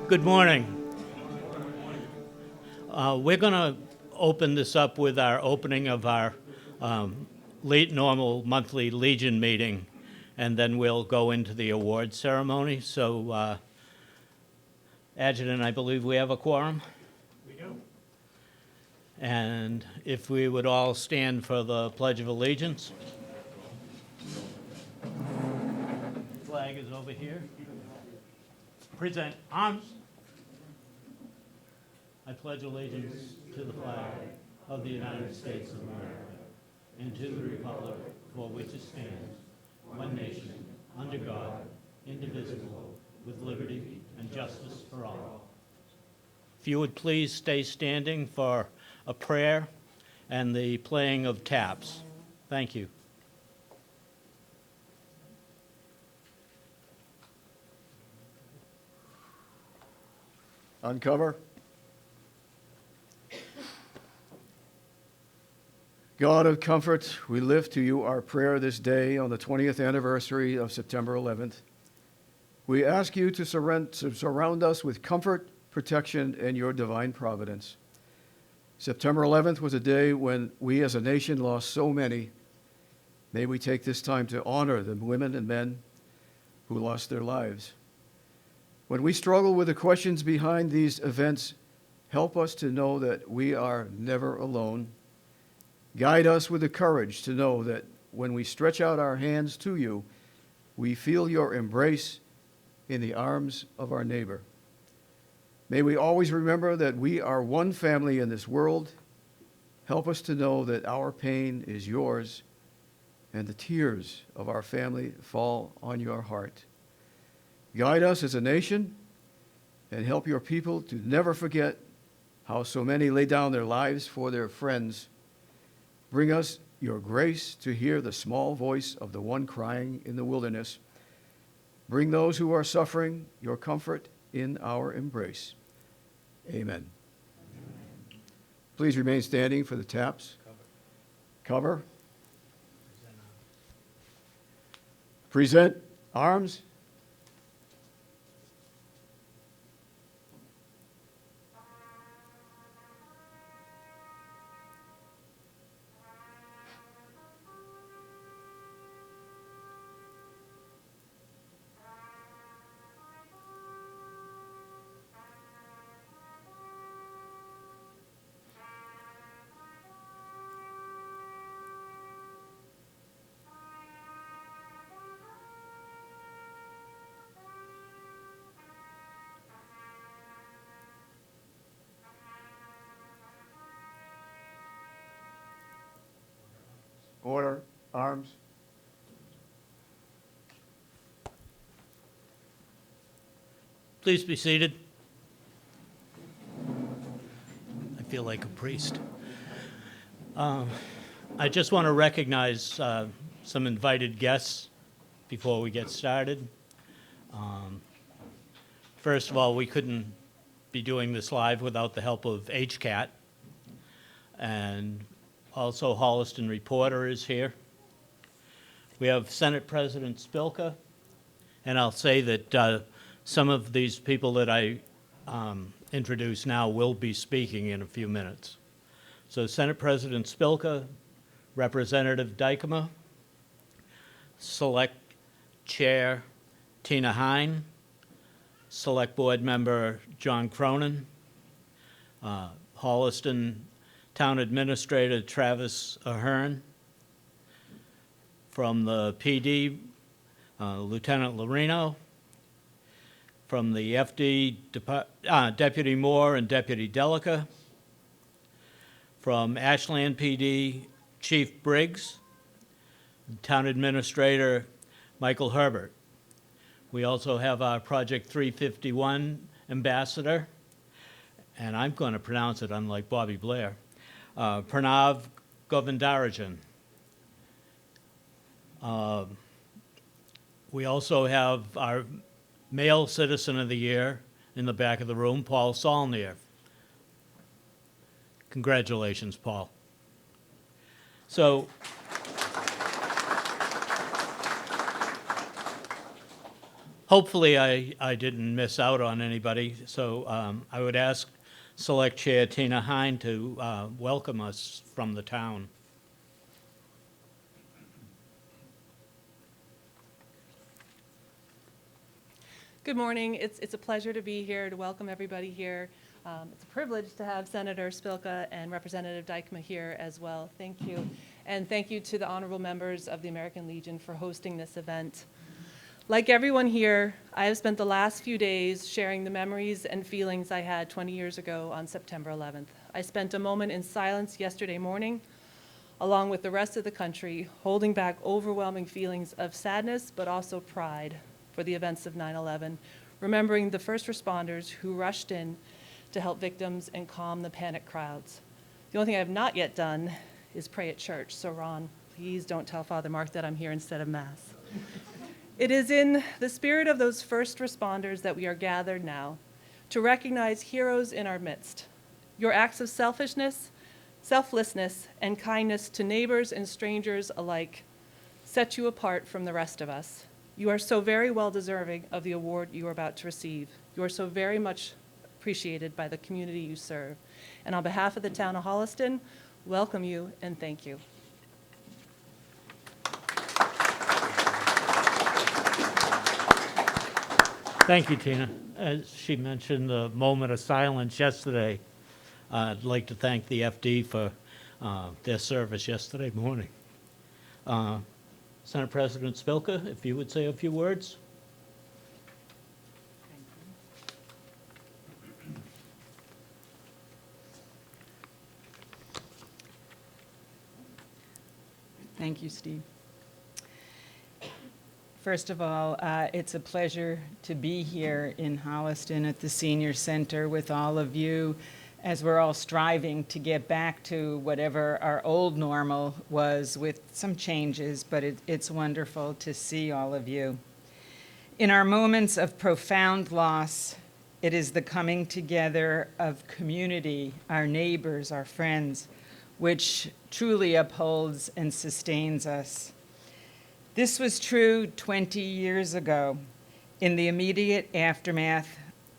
Good morning. We're going to open this up with our opening of our late normal monthly Legion meeting, and then we'll go into the award ceremony. So, Adjutant, I believe we have a quorum. We do. And if we would all stand for the Pledge of Allegiance. Flag is over here. Present arms. I pledge allegiance to the flag of the United States of America and to the republic for which it stands, one nation, under God, indivisible, with liberty and justice for all. If you would please stay standing for a prayer and the playing of taps. Thank you. Uncover. God of comfort, we lift to you our prayer this day on the 20th anniversary of September 11th. We ask you to surround us with comfort, protection, and your divine providence. September 11th was a day when we as a nation lost so many. May we take this time to honor the women and men who lost their lives. When we struggle with the questions behind these events, help us to know that we are never alone. Guide us with the courage to know that when we stretch out our hands to you, we feel your embrace in the arms of our neighbor. May we always remember that we are one family in this world. Help us to know that our pain is yours and the tears of our family fall on your heart. Guide us as a nation and help your people to never forget how so many lay down their lives for their friends. Bring us your grace to hear the small voice of the one crying in the wilderness. Bring those who are suffering your comfort in our embrace. Amen. Please remain standing for the taps. Cover. Present arms. Order, arms. Please be seated. I feel like a priest. I just want to recognize some invited guests before we get started. First of all, we couldn't be doing this live without the help of HCAT, and also Holliston Reporter is here. We have Senate President Spilka, and I'll say that some of these people that I introduce now will be speaking in a few minutes. So Senate President Spilka, Representative Dykema, Select Chair Tina Hine, Select Board Member John Cronin, Holliston Town Administrator Travis Ahern, from the PD, Lieutenant Lorino, from the FD, Deputy Moore and Deputy Delica, from Ashland PD, Chief Briggs, Town Administrator Michael Herbert. We also have our Project 351 Ambassador, and I'm going to pronounce it unlike Bobby Blair, Pranav Govindarajan. We also have our Male Citizen of the Year in the back of the room, Paul Saulnier. Congratulations, Paul. So, Hopefully, I didn't miss out on anybody, so I would ask Select Chair Tina Hine to welcome us from the town. Good morning. It's a pleasure to be here, to welcome everybody here. It's a privilege to have Senator Spilka and Representative Dykema here as well. Thank you. And thank you to the honorable members of the American Legion for hosting this event. Like everyone here, I have spent the last few days sharing the memories and feelings I had 20 years ago on September 11th. I spent a moment in silence yesterday morning, along with the rest of the country, holding back overwhelming feelings of sadness, but also pride for the events of 9/11, remembering the first responders who rushed in to help victims and calm the panicked crowds. The only thing I have not yet done is pray at church, so Ron, please don't tell Father Mark that I'm here instead of Mass. It is in the spirit of those first responders that we are gathered now to recognize heroes in our midst. Your acts of selflessness, and kindness to neighbors and strangers alike set you apart from the rest of us. You are so very well deserving of the award you are about to receive. You are so very much appreciated by the community you serve. And on behalf of the town of Holliston, welcome you and thank you. Thank you, Tina. As she mentioned, the moment of silence yesterday, I'd like to thank the FD for their service yesterday morning. Senate President Spilka, if you would say a few words. Thank you, Steve. First of all, it's a pleasure to be here in Holliston at the Senior Center with all of you as we're all striving to get back to whatever our old normal was with some changes, but it's wonderful to see all of you. In our moments of profound loss, it is the coming together of community, our neighbors, our friends, which truly upholds and sustains us. This was true 20 years ago in the immediate aftermath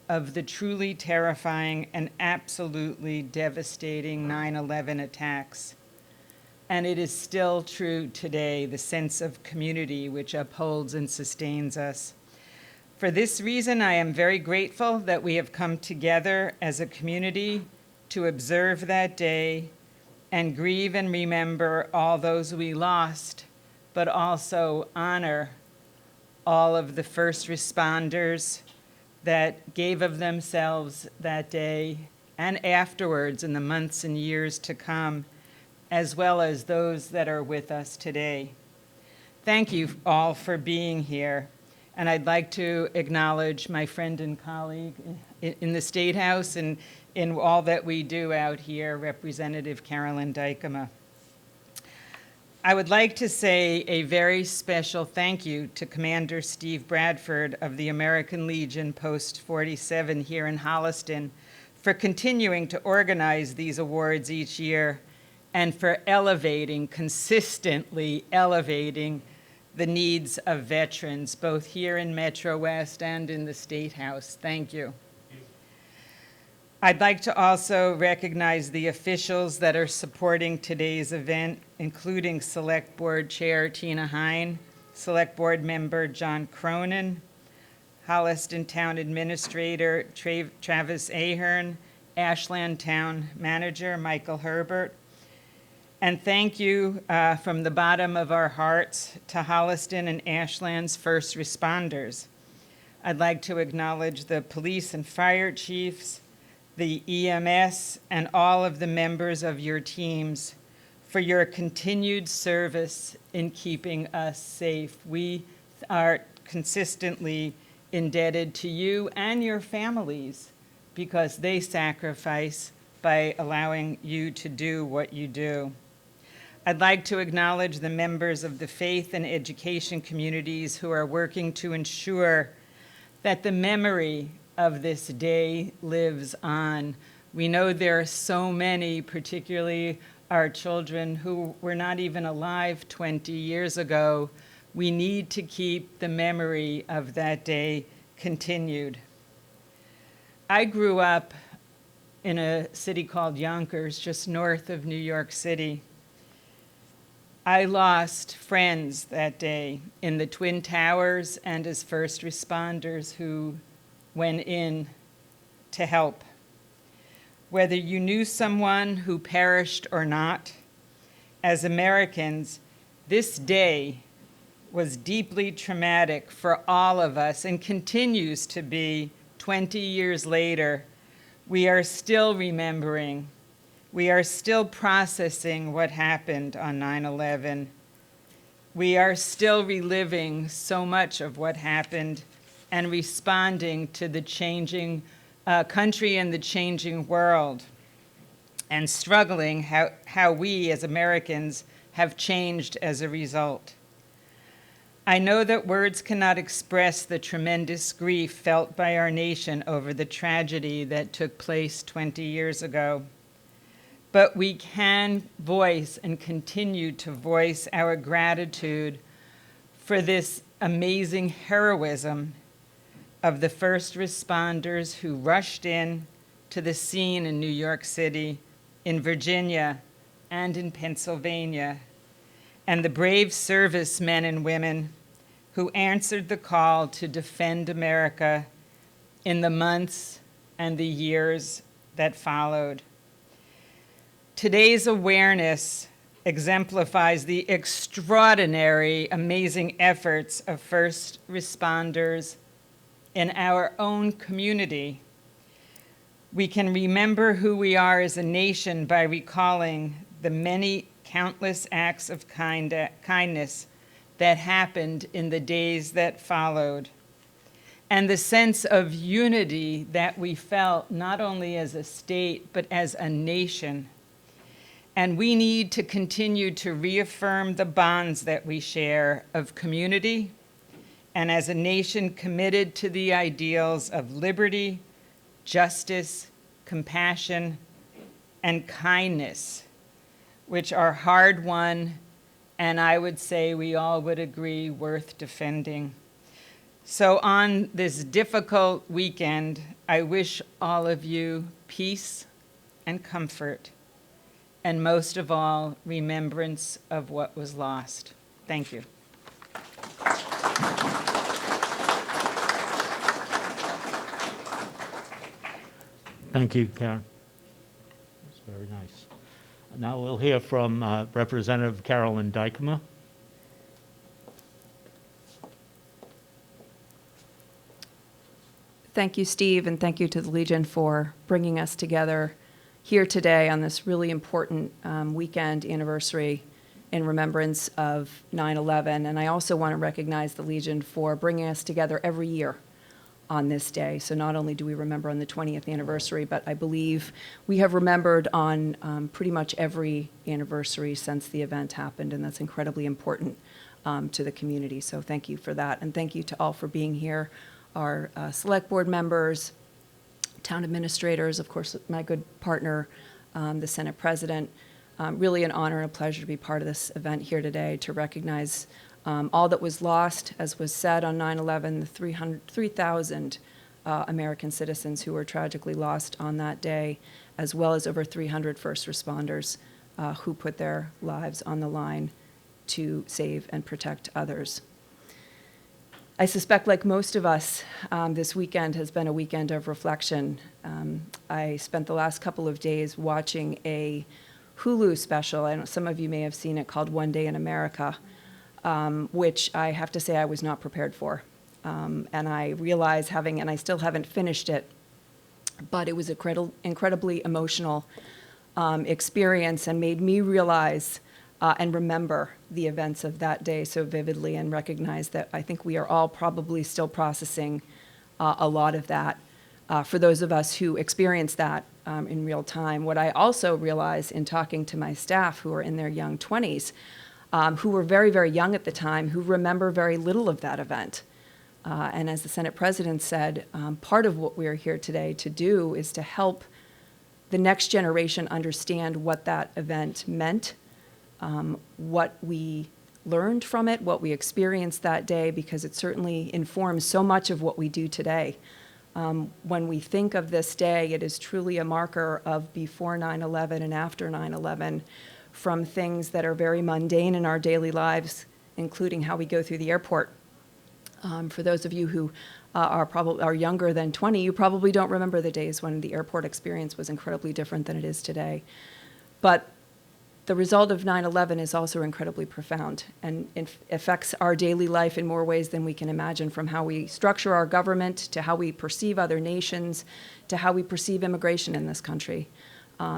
of the truly terrifying and absolutely devastating 9/11 attacks. And it is still true today, the sense of community which upholds and sustains us. For this reason, I am very grateful that we have come together as a community to observe that day and grieve and remember all those we lost, but also honor all of the first responders that gave of themselves that day and afterwards in the months and years to come, as well as those that are with us today. Thank you all for being here. And I'd like to acknowledge my friend and colleague in the State House and in all that we do out here, Representative Carolyn Dykema. I would like to say a very special thank you to Commander Steve Bradford of the American Legion Post 47 here in Holliston for continuing to organize these awards each year and for consistently elevating the needs of veterans, both here in Metro West and in the State House. Thank you. I'd like to also recognize the officials that are supporting today's event, including Select Board Chair Tina Hine, Select Board Member John Cronin, Holliston Town Administrator Travis Ahern, Ashland Town Manager Michael Herbert. And thank you from the bottom of our hearts to Holliston and Ashland's first responders. I'd like to acknowledge the police and fire chiefs, the EMS, and all of the members of your teams for your continued service in keeping us safe. We are consistently indebted to you and your families because they sacrifice by allowing you to do what you do. I'd like to acknowledge the members of the faith and education communities who are working to ensure that the memory of this day lives on. We know there are so many, particularly our children who were not even alive 20 years ago, we need to keep the memory of that day continued. I grew up in a city called Yonkers, just north of New York City. I lost friends that day in the Twin Towers and as first responders who went in to help. Whether you knew someone who perished or not, as Americans, this day was deeply traumatic for all of us and continues to be 20 years later. We are still remembering. We are still processing what happened on 9/11. We are still reliving so much of what happened and responding to the changing country and the changing world, and struggling how we as Americans have changed as a result. I know that words cannot express the tremendous grief felt by our nation over the tragedy that took place 20 years ago. But we can voice and continue to voice our gratitude for this amazing heroism of the first responders who rushed in to the scene in New York City, in Virginia, and in Pennsylvania, and the brave servicemen and women who answered the call to defend America in the months and the years that followed. Today's awareness exemplifies the extraordinary, amazing efforts of first responders in our own community. We can remember who we are as a nation by recalling the many countless acts of kindness that happened in the days that followed, and the sense of unity that we felt not only as a state, but as a nation. And we need to continue to reaffirm the bonds that we share of community, and as a nation committed to the ideals of liberty, justice, compassion, and kindness, which are hard-won, and I would say we all would agree worth defending. So on this difficult weekend, I wish all of you peace and comfort, and most of all, remembrance of what was lost. Thank you. Thank you, Karen. That's very nice. Now we'll hear from Representative Carolyn Dykema. Thank you, Steve, and thank you to the Legion for bringing us together here today on this really important weekend anniversary in remembrance of 9/11. And I also want to recognize the Legion for bringing us together every year on this day. So not only do we remember on the 20th anniversary, but I believe we have remembered on pretty much every anniversary since the event happened, and that's incredibly important to the community. So thank you for that, and thank you to all for being here, our select board members, town administrators, of course, my good partner, the Senate President. Really an honor and a pleasure to be part of this event here today to recognize all that was lost, as was said on 9/11, the 3,000 American citizens who were tragically lost on that day, as well as over 300 first responders who put their lives on the line to save and protect others. I suspect, like most of us, this weekend has been a weekend of reflection. I spent the last couple of days watching a Hulu special, and some of you may have seen it, called One Day in America, which I have to say I was not prepared for. And I realize and I still haven't finished it, but it was an incredibly emotional experience and made me realize and remember the events of that day so vividly, and recognize that I think we are all probably still processing a lot of that for those of us who experienced that in real time. What I also realized in talking to my staff who are in their young 20s, who were very, very young at the time, who remember very little of that event. And as the Senate President said, part of what we are here today to do is to help the next generation understand what that event meant, what we learned from it, what we experienced that day, because it certainly informs so much of what we do today. When we think of this day, it is truly a marker of before 9/11 and after 9/11, from things that are very mundane in our daily lives, including how we go through the airport. For those of you who are younger than 20, you probably don't remember the days when the airport experience was incredibly different than it is today. But the result of 9/11 is also incredibly profound and it affects our daily life in more ways than we can imagine, from how we structure our government to how we perceive other nations to how we perceive immigration in this country.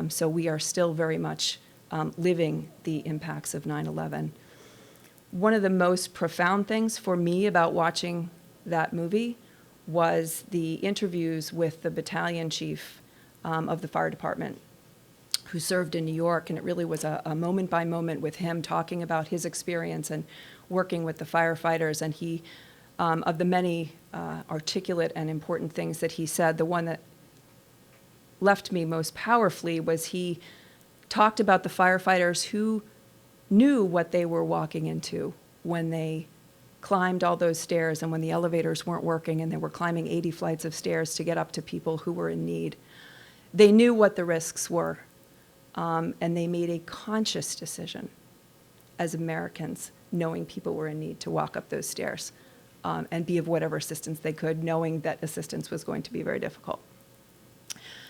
So we are still very much living the impacts of 9/11. One of the most profound things for me about watching that movie was the interviews with the battalion chief of the fire department, who served in New York, and it really was a moment by moment with him talking about his experience and working with the firefighters. And he, of the many articulate and important things that he said, the one that left me most powerfully was he talked about the firefighters who knew what they were walking into when they climbed all those stairs and when the elevators weren't working and they were climbing 80 flights of stairs to get up to people who were in need. They knew what the risks were. And they made a conscious decision as Americans, knowing people were in need, to walk up those stairs and be of whatever assistance they could, knowing that assistance was going to be very difficult.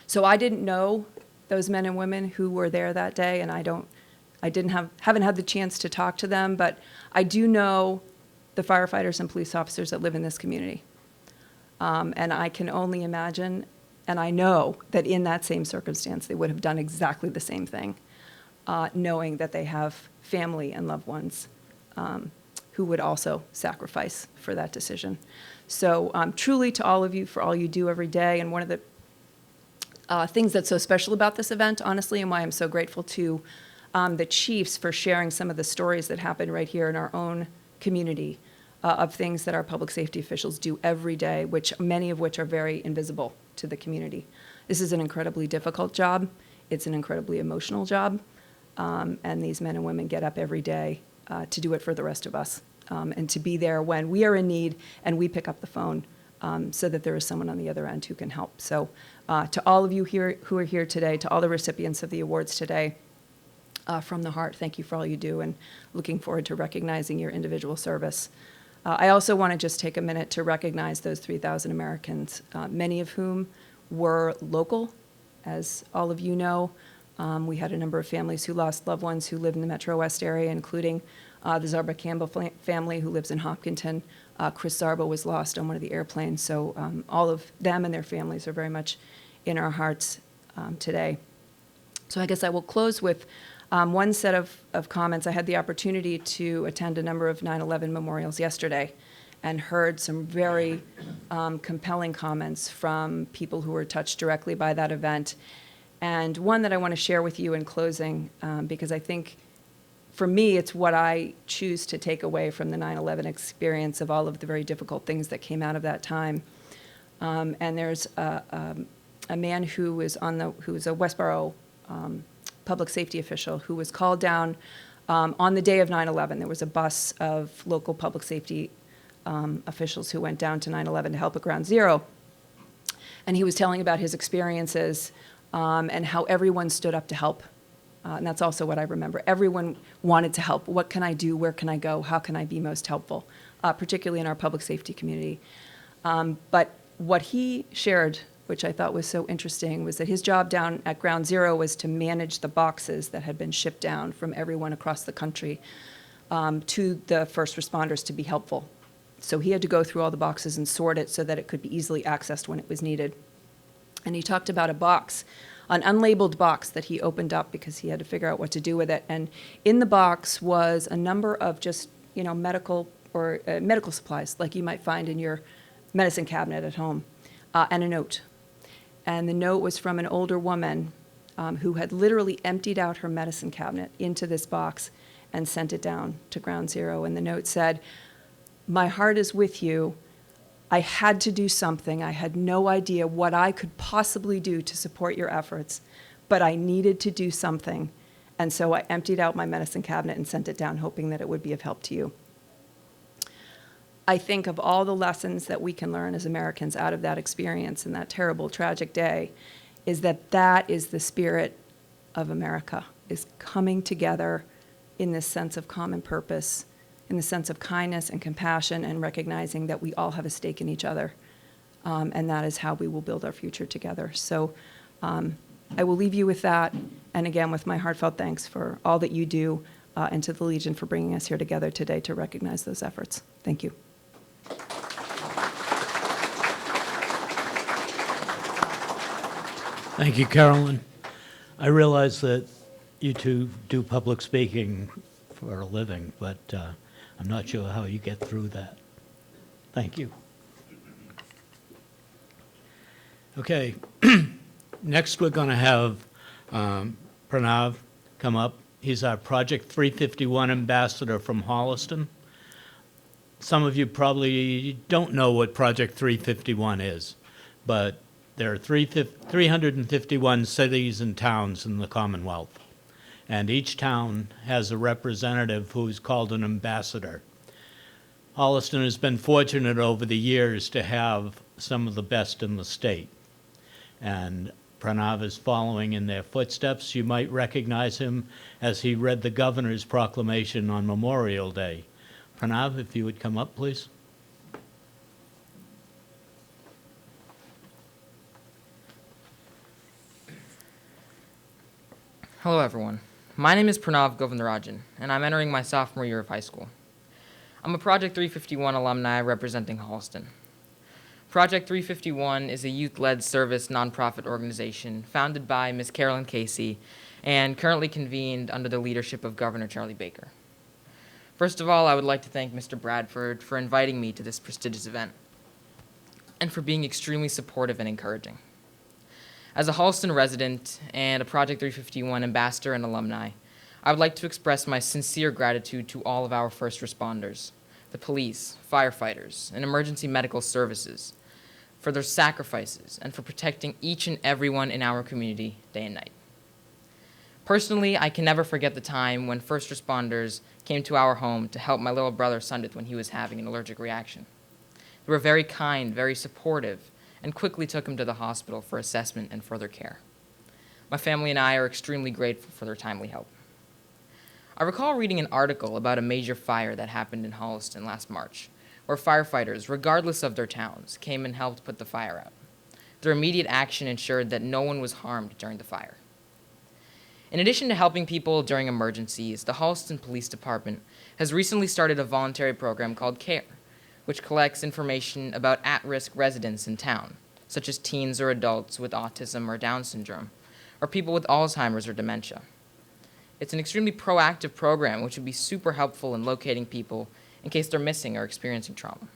So I didn't know those men and women who were there that day, and haven't had the chance to talk to them, but I do know the firefighters and police officers that live in this community. And I can only imagine, and I know that in that same circumstance, they would have done exactly the same thing, knowing that they have family and loved ones who would also sacrifice for that decision. So truly to all of you, for all you do every day, and one of the things that's so special about this event, honestly, and why I'm so grateful to the chiefs for sharing some of the stories that happen right here in our own community of things that our public safety officials do every day, which many of which are very invisible to the community. This is an incredibly difficult job. It's an incredibly emotional job. And these men and women get up every day to do it for the rest of us, and to be there when we are in need and we pick up the phone so that there is someone on the other end who can help. So to all of you here who are here today, to all the recipients of the awards today, from the heart, thank you for all you do, and looking forward to recognizing your individual service. I also want to just take a minute to recognize those 3,000 Americans, many of whom were local. As all of you know, we had a number of families who lost loved ones who live in the Metro West area, including the Zarba Campbell family who lives in Hopkinton. Chris Zarba was lost on one of the airplanes, so all of them and their families are very much in our hearts today. So I guess I will close with one set of comments. I had the opportunity to attend a number of 9/11 memorials yesterday and heard some very compelling comments from people who were touched directly by that event. And one that I want to share with you in closing, because I think for me, it's what I choose to take away from the 9/11 experience of all of the very difficult things that came out of that time. And there's a man who was a Westboro public safety official who was called down on the day of 9/11. There was a bus of local public safety officials who went down to 9/11 to help at Ground Zero. And he was telling about his experiences and how everyone stood up to help. And that's also what I remember. Everyone wanted to help. What can I do? Where can I go? How can I be most helpful, particularly in our public safety community? But what he shared, which I thought was so interesting, was that his job down at Ground Zero was to manage the boxes that had been shipped down from everyone across the country to the first responders to be helpful. So he had to go through all the boxes and sort it so that it could be easily accessed when it was needed. And he talked about a box, an unlabeled box that he opened up because he had to figure out what to do with it. And in the box was a number of just, medical or medical supplies like you might find in your medicine cabinet at home, and a note. And the note was from an older woman who had literally emptied out her medicine cabinet into this box and sent it down to Ground Zero. And the note said, "My heart is with you. I had to do something. I had no idea what I could possibly do to support your efforts, but I needed to do something. And so I emptied out my medicine cabinet and sent it down, hoping that it would be of help to you. I think of all the lessons that we can learn as Americans out of that experience and that terrible, tragic day, is that that is the spirit of America, is coming together in this sense of common purpose, in the sense of kindness and compassion, and recognizing that we all have a stake in each other. And that is how we will build our future together. So I will leave you with that, and again, with my heartfelt thanks for all that you do, and to the Legion for bringing us here together today to recognize those efforts. Thank you. Thank you, Carolyn. I realize that you two do public speaking for a living, but I'm not sure how you get through that. Thank you. Okay, next we're going to have Pranav come up. He's our Project 351 ambassador from Holliston. Some of you probably don't know what Project 351 is, but there are 351 cities and towns in the Commonwealth, and each town has a representative who's called an ambassador. Holliston has been fortunate over the years to have some of the best in the state, and Pranav is following in their footsteps. You might recognize him as he read the governor's proclamation on Memorial Day. Pranav, if you would come up, please. Hello everyone, my name is Pranav Govindarajan, and I'm entering my sophomore year of high school. I'm a Project 351 alumni representing Holliston. Project 351 is a youth-led service nonprofit organization founded by Ms. Carolyn Casey and currently convened under the leadership of Governor Charlie Baker. First of all, I would like to thank Mr. Bradford for inviting me to this prestigious event and for being extremely supportive and encouraging. As a Holliston resident and a Project 351 ambassador and alumni, I would like to express my sincere gratitude to all of our first responders, the police, firefighters, and emergency medical services, for their sacrifices and for protecting each and everyone in our community day and night. Personally, I can never forget the time when first responders came to our home to help my little brother Sundit when he was having an allergic reaction. They were very kind, very supportive, and quickly took him to the hospital for assessment and further care. My family and I are extremely grateful for their timely help. I recall reading an article about a major fire that happened in Holliston last March, where firefighters, regardless of their towns, came and helped put the fire out. Their immediate action ensured that no one was harmed during the fire. In addition to helping people during emergencies, the Holliston Police Department has recently started a voluntary program called CARE, which collects information about at-risk residents in town, such as teens or adults with autism or Down syndrome, or people with Alzheimer's or dementia. It's an extremely proactive program which would be super helpful in locating people in case they're missing or experiencing trauma.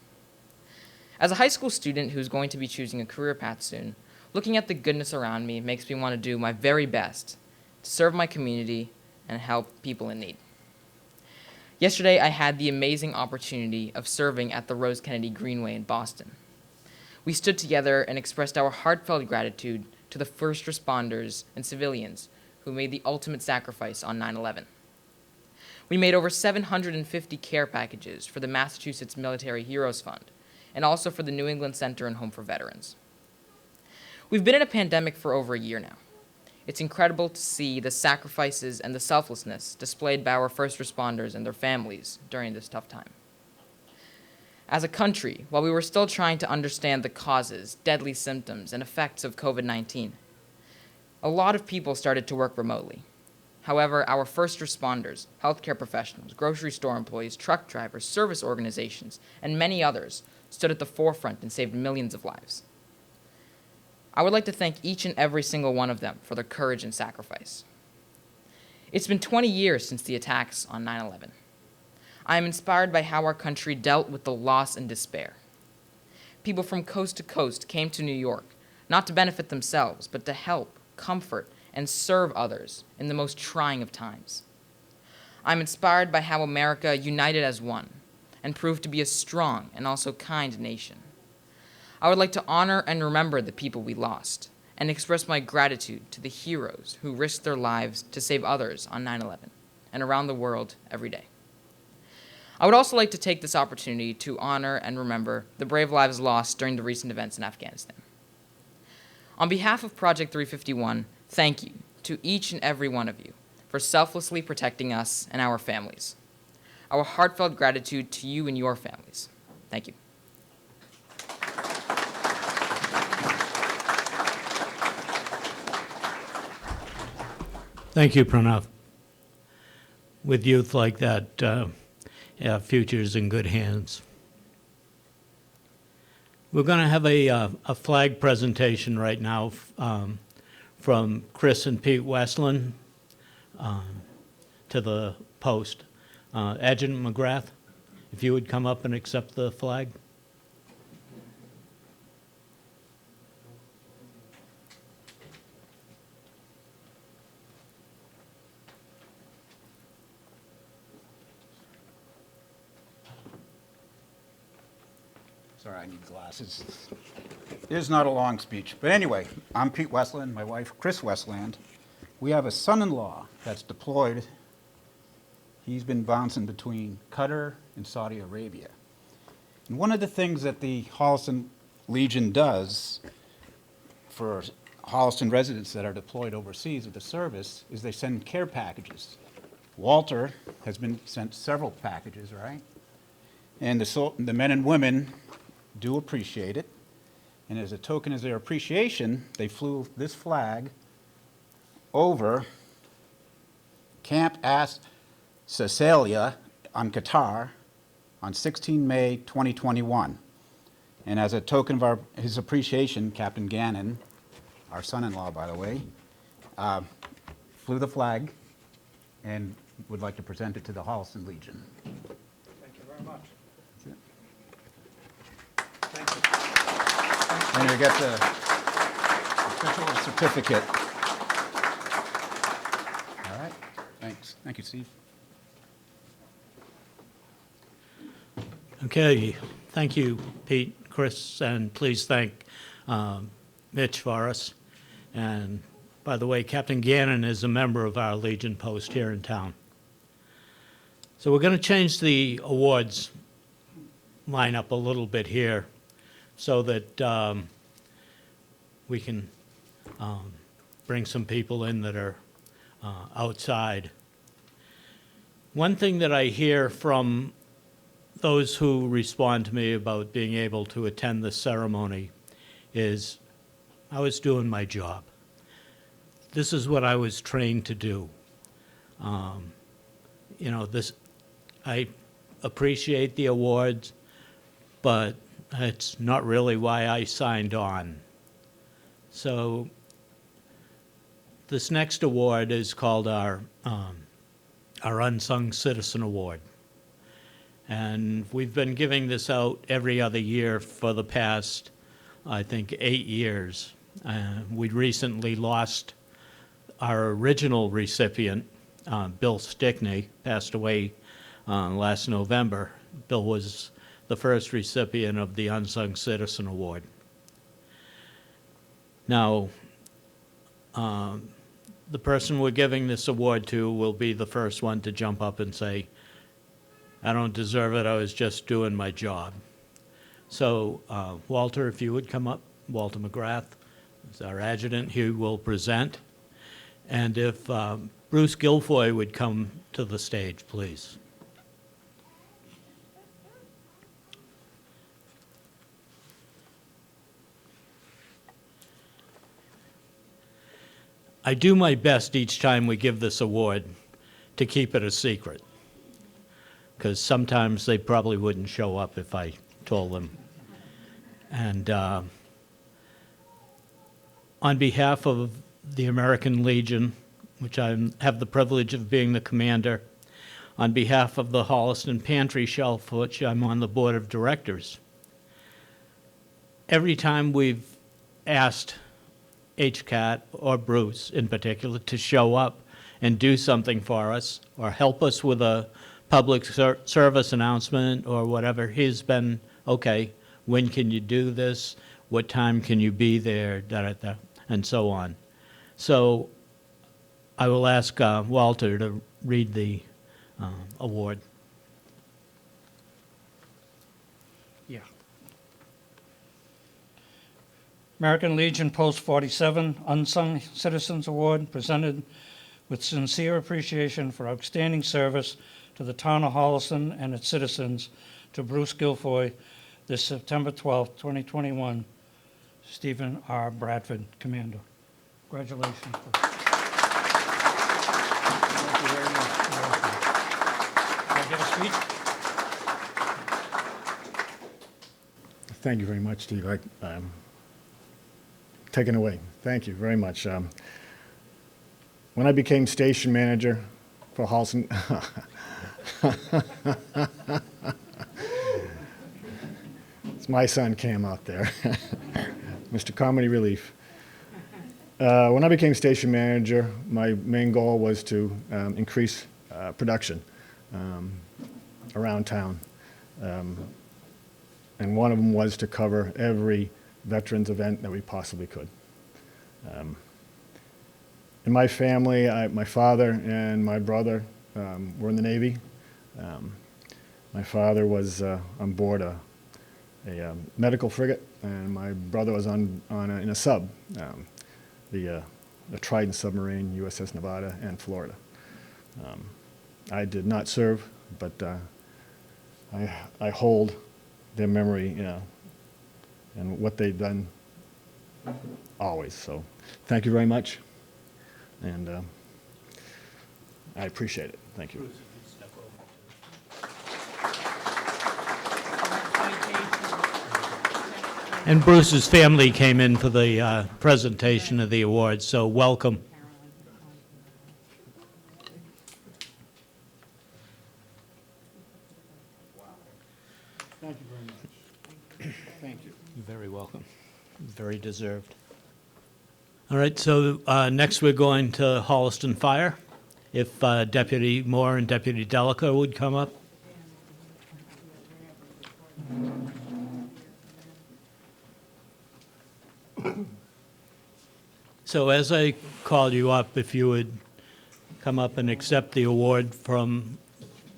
As a high school student who's going to be choosing a career path soon, looking at the goodness around me makes me want to do my very best to serve my community and help people in need. Yesterday, I had the amazing opportunity of serving at the Rose Kennedy Greenway in Boston. We stood together and expressed our heartfelt gratitude to the first responders and civilians who made the ultimate sacrifice on 9/11. We made over 750 care packages for the Massachusetts Military Heroes Fund and also for the New England Center and Home for Veterans. We've been in a pandemic for over a year now. It's incredible to see the sacrifices and the selflessness displayed by our first responders and their families during this tough time. As a country, while we were still trying to understand the causes, deadly symptoms, and effects of COVID-19, a lot of people started to work remotely. However, our first responders, healthcare professionals, grocery store employees, truck drivers, service organizations, and many others stood at the forefront and saved millions of lives. I would like to thank each and every single one of them for their courage and sacrifice. It's been 20 years since the attacks on 9/11. I am inspired by how our country dealt with the loss and despair. People from coast to coast came to New York, not to benefit themselves, but to help, comfort, and serve others in the most trying of times. I'm inspired by how America united as one and proved to be a strong and also kind nation. I would like to honor and remember the people we lost and express my gratitude to the heroes who risked their lives to save others on 9/11 and around the world every day. I would also like to take this opportunity to honor and remember the brave lives lost during the recent events in Afghanistan. On behalf of Project 351, thank you to each and every one of you for selflessly protecting us and our families. Our heartfelt gratitude to you and your families. Thank you. Thank you, Pranav. With youth like that, our future's in good hands. We're going to have a flag presentation right now from Chris and Pete Westland to the post. Adjutant McGrath, if you would come up and accept the flag. Sorry, I need glasses. It is not a long speech. But anyway, I'm Pete Westland, my wife, Chris Westland. We have a son-in-law that's deployed. He's been bouncing between Qatar and Saudi Arabia. And one of the things that the Holliston Legion does for Holliston residents that are deployed overseas with the service is they send care packages. Walter has been sent several packages, right? And the men and women do appreciate it. And as a token of their appreciation, they flew this flag over Camp Casalia on Qatar on 16 May 2021. And as a token of his appreciation, Captain Gannon, our son-in-law, by the way, flew the flag and would like to present it to the Holliston Legion. Thank you very much. And you get the official certificate. All right, thanks. Thank you, Steve. Okay, thank you, Pete, Chris, and please thank Mitch for us. And by the way, Captain Gannon is a member of our Legion post here in town. So we're going to change the awards lineup a little bit here so that we can bring some people in that are outside. One thing that I hear from those who respond to me about being able to attend the ceremony is, I was doing my job. This is what I was trained to do. You know, I appreciate the awards, but it's not really why I signed on. So this next award is called our Unsung Citizen Award. And we've been giving this out every other year for the past, I think, 8 years. We recently lost our original recipient, Bill Stickney, passed away last November. Bill was the first recipient of the Unsung Citizen Award. Now, the person we're giving this award to will be the first one to jump up and say, I don't deserve it, I was just doing my job. So, Walter, if you would come up, Walter McGrath is our adjutant, he will present. And if Bruce Gilfoy would come to the stage, please. I do my best each time we give this award to keep it a secret, because sometimes they probably wouldn't show up if I told them. And on behalf of the American Legion, which I have the privilege of being the commander, on behalf of the Holliston Pantry Shelf, which I'm on the board of directors, every time we've asked HCAT, or Bruce in particular, to show up and do something for us or help us with a public service announcement or whatever, he's been, okay, when can you do this? What time can you be there? Da, da, da. and so on. So I will ask Walter to read the award. Yeah. American Legion Post 47 Unsung Citizens Award, presented with sincere appreciation for outstanding service to the town of Holliston and its citizens, to Bruce Gilfoy, this September 12th, 2021, Stephen R. Bradford, Commander. Congratulations. Thank you very much. Can I get a speech? Thank you very much, Steve. Take it away. Thank you very much. When I became station manager for Holliston, my son came out there, Mr. Comedy Relief. When I became station manager, my main goal was to increase production around town. And one of them was to cover every veterans event that we possibly could. In my family, my father and my brother were in the Navy. My father was on board a medical frigate, and my brother was in a sub, the Trident submarine, USS Nevada and Florida. I did not serve, but I hold their memory, and what they've done always. So thank you very much, and I appreciate it. Thank you. And Bruce's family came in for the presentation of the awards, so welcome. Thank you very much. Thank you. You're very welcome. Very deserved. All right, so next we're going to Holliston Fire. If Deputy Moore and Deputy Delica would come up. So as I called you up, if you would come up and accept the award from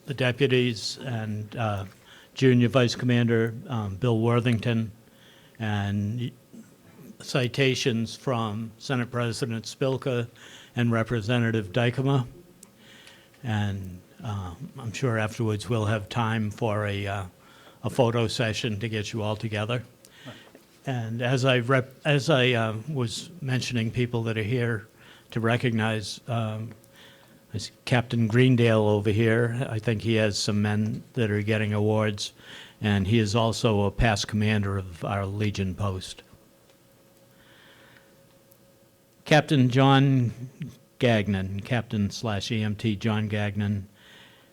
the deputies and Junior Vice Commander Bill Worthington, and citations from Senate President Spilka and Representative Dykema. And I'm sure afterwards we'll have time for a photo session to get you all together. And as I was mentioning people that are here to recognize, is Captain Greendale over here. I think he has some men that are getting awards, and he is also a past commander of our Legion post. Captain John Gagnon, Captain/EMT John Gagnon,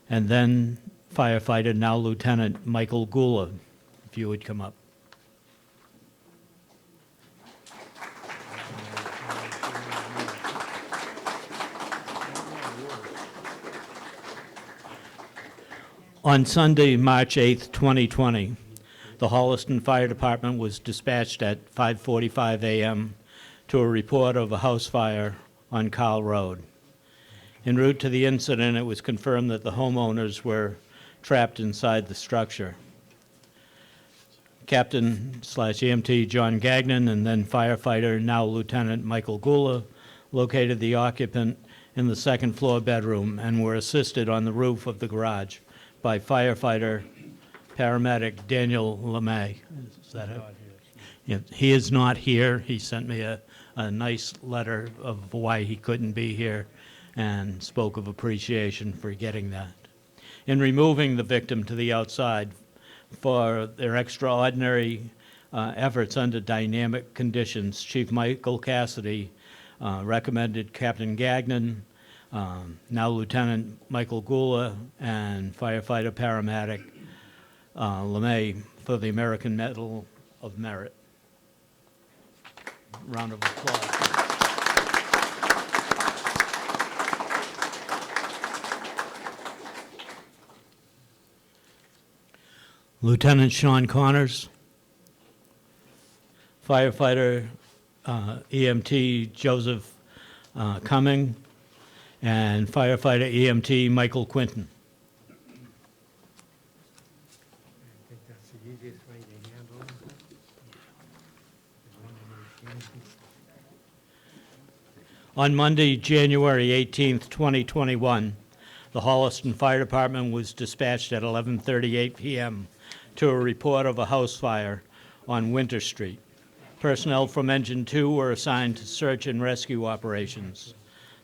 and then firefighter, now Lieutenant Michael Gula, if you would come up. On Sunday, March 8th, 2020, the Holliston Fire Department was dispatched at 5:45 a.m. to a report of a house fire on Carl Road. En route to the incident, it was confirmed that the homeowners were trapped inside the structure. Captain/EMT John Gagnon and then firefighter, now Lieutenant Michael Gula, located the occupant in the second floor bedroom and were assisted on the roof of the garage by firefighter paramedic Daniel LeMay. Is that it? Yeah, he is not here. He sent me a nice letter of why he couldn't be here and spoke of appreciation for getting that. In removing the victim to the outside for their extraordinary efforts under dynamic conditions, Chief Michael Cassidy recommended Captain Gagnon, now Lieutenant Michael Gula, and firefighter paramedic LeMay for the American Medal of Merit. Round of applause. Lieutenant Sean Connors, firefighter EMT Joseph Cumming, and firefighter EMT Michael Quinton. I think that's the easiest way to handle it. On Monday, January 18th, 2021, the Holliston Fire Department was dispatched at 11:38 p.m. to a report of a house fire on Winter Street. Personnel from Engine 2 were assigned to search and rescue operations.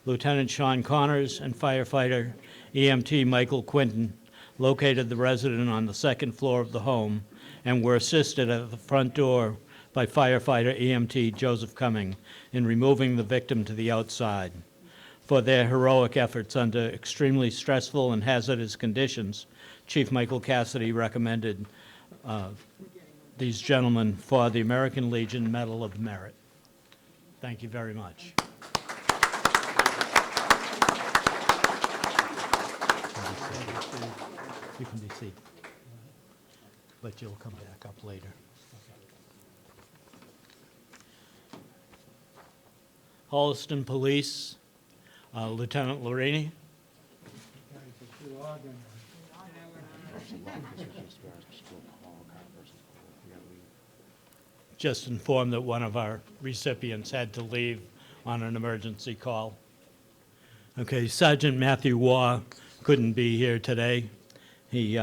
Lieutenant Sean Connors and firefighter EMT Michael Quinton located the resident on the second floor of the home and were assisted at the front door by firefighter EMT Joseph Cumming in removing the victim to the outside. For their heroic efforts under extremely stressful and hazardous conditions, Chief Michael Cassidy recommended these gentlemen for the American Legion Medal of Merit. Thank you very much. You can be seated, but you'll come back up later. Holliston Police, Lieutenant Lorini. Just informed that one of our recipients had to leave on an emergency call. Okay, Sergeant Matthew Waugh couldn't be here today. He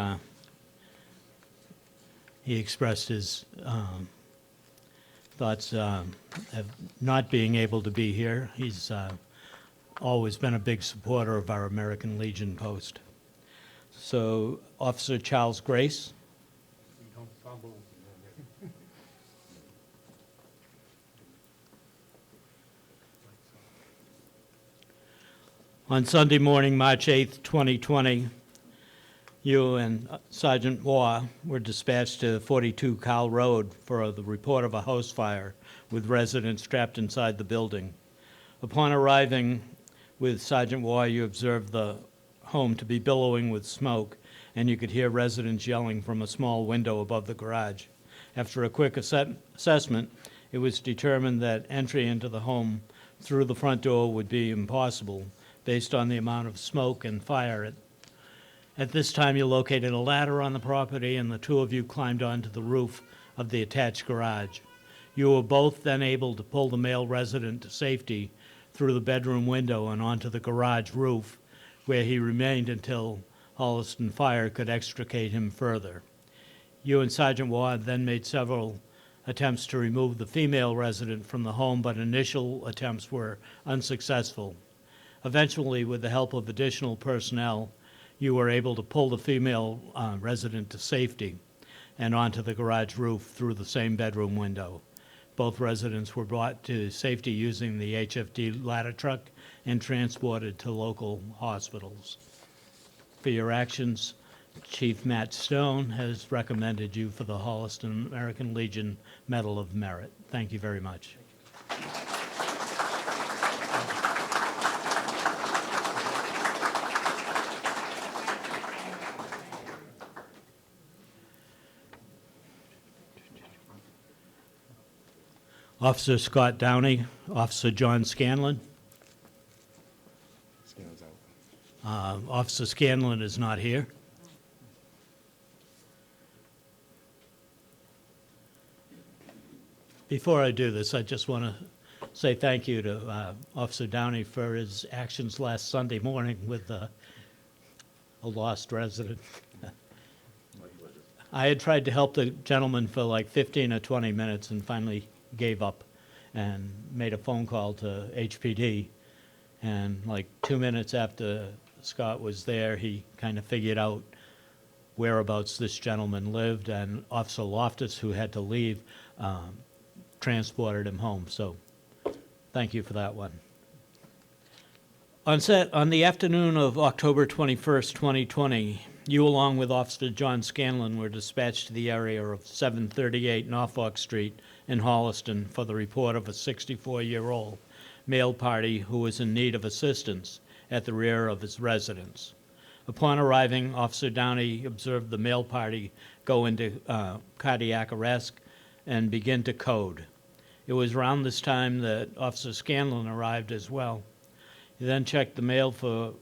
expressed his thoughts of not being able to be here. He's always been a big supporter of our American Legion post. So, Officer Charles Grace. Don't fumble. On Sunday morning, March 8th, 2020, you and Sergeant Waugh were dispatched to 42 Kyle Road for the report of a house fire with residents trapped inside the building. Upon arriving with Sergeant Waugh, you observed the home to be billowing with smoke, and you could hear residents yelling from a small window above the garage. After a quick assessment, it was determined that entry into the home through the front door would be impossible based on the amount of smoke and fire. At this time, you located a ladder on the property, and the two of you climbed onto the roof of the attached garage. You were both then able to pull the male resident to safety through the bedroom window and onto the garage roof, where he remained until Holliston Fire could extricate him further. You and Sergeant Waugh then made several attempts to remove the female resident from the home, but initial attempts were unsuccessful. Eventually, with the help of additional personnel, you were able to pull the female resident to safety and onto the garage roof through the same bedroom window. Both residents were brought to safety using the HFD ladder truck and transported to local hospitals. For your actions, Chief Matt Stone has recommended you for the Holliston American Legion Medal of Merit. Thank you very much. Officer Scott Downey, Officer John Scanlon. Officer Scanlon is not here. Before I do this, I just want to say thank you to Officer Downey for his actions last Sunday morning with a lost resident. I had tried to help the gentleman for like 15 or 20 minutes and finally gave up and made a phone call to HPD. And like 2 minutes after Scott was there, he kind of figured out whereabouts this gentleman lived, and Officer Loftus, who had to leave, transported him home. So thank you for that one. On the afternoon of October 21st, 2020, you, along with Officer John Scanlon, were dispatched to the area of 738 Norfolk Street in Holliston for the report of a 64-year-old male party who was in need of assistance at the rear of his residence. Upon arriving, Officer Downey observed the male party go into cardiac arrest and begin to code. It was around this time that Officer Scanlon arrived as well. He then checked the mail for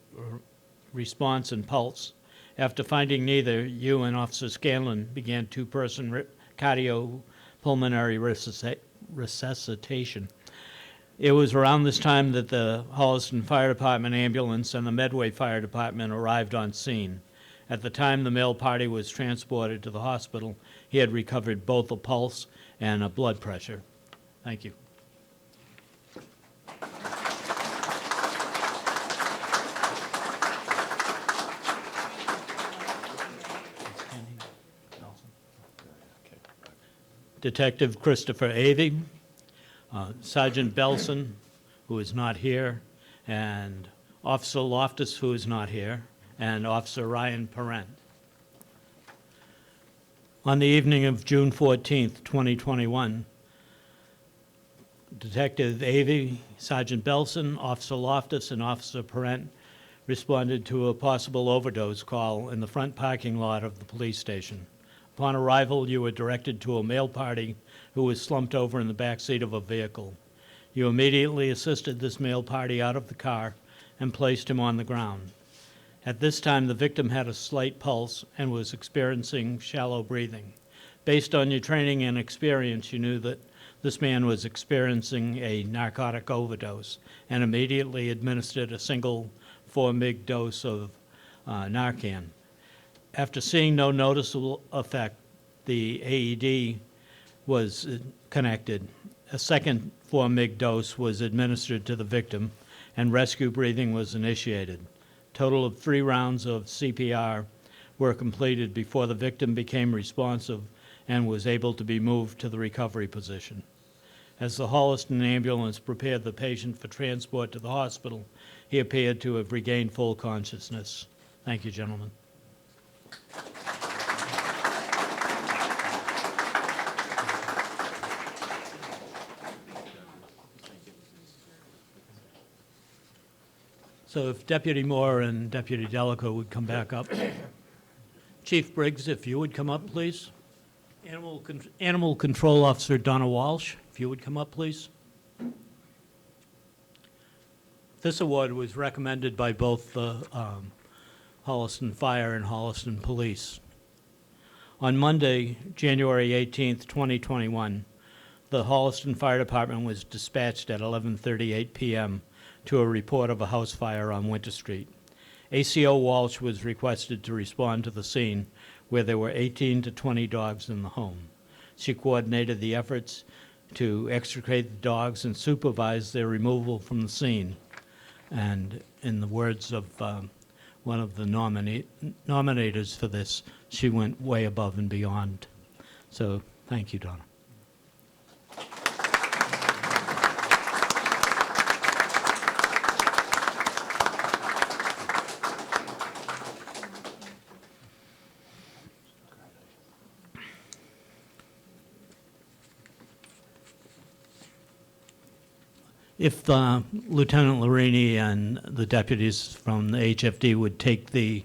response and pulse. After finding neither, you and Officer Scanlon began two-person cardiopulmonary resuscitation. It was around this time that the Holliston Fire Department ambulance and the Medway Fire Department arrived on scene. At the time the male party was transported to the hospital, he had recovered both a pulse and a blood pressure. Thank you. Detective Christopher Avey, Sergeant Belson, who is not here, and Officer Loftus, who is not here, and Officer Ryan Parent. On the evening of June 14th, 2021, Detective Avey, Sergeant Belson, Officer Loftus, and Officer Parent responded to a possible overdose call in the front parking lot of the police station. Upon arrival, you were directed to a male party who was slumped over in the back seat of a vehicle. You immediately assisted this male party out of the car and placed him on the ground. At this time, the victim had a slight pulse and was experiencing shallow breathing. Based on your training and experience, you knew that this man was experiencing a narcotic overdose and immediately administered a single 4 mg dose of Narcan. After seeing no noticeable effect, the AED was connected. A second 4 mg dose was administered to the victim, and rescue breathing was initiated. Total of 3 rounds of CPR were completed before the victim became responsive and was able to be moved to the recovery position. As the Holliston ambulance prepared the patient for transport to the hospital, he appeared to have regained full consciousness. Thank you, gentlemen. So if Deputy Moore and Deputy Delacour would come back up. Chief Briggs, if you would come up, please. Animal Control Officer Donna Walsh, if you would come up, please. This award was recommended by both the Holliston Fire and Holliston Police. On Monday, January 18th, 2021, the Holliston Fire Department was dispatched at 11:38 p.m. to a report of a house fire on Winter Street. ACO Walsh was requested to respond to the scene where there were 18 to 20 dogs in the home. She coordinated the efforts to extricate the dogs and supervise their removal from the scene. And in the words of one of the nominators for this, she went way above and beyond. So thank you, Donna. If Lieutenant Larini and the deputies from the HFD would take the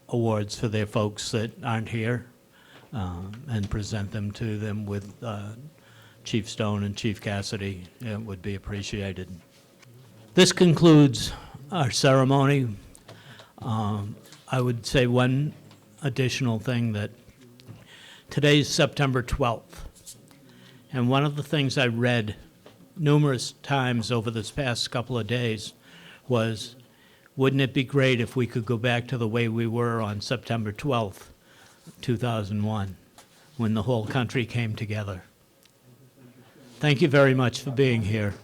awards for their folks that aren't here and present them to them with Chief Stone and Chief Cassidy, it would be appreciated. This concludes our ceremony. I would say one additional thing, that today's September 12th. And one of the things I read numerous times over this past couple of days was, wouldn't it be great if we could go back to the way we were on September 12th, 2001, when the whole country came together? Thank you very much for being here.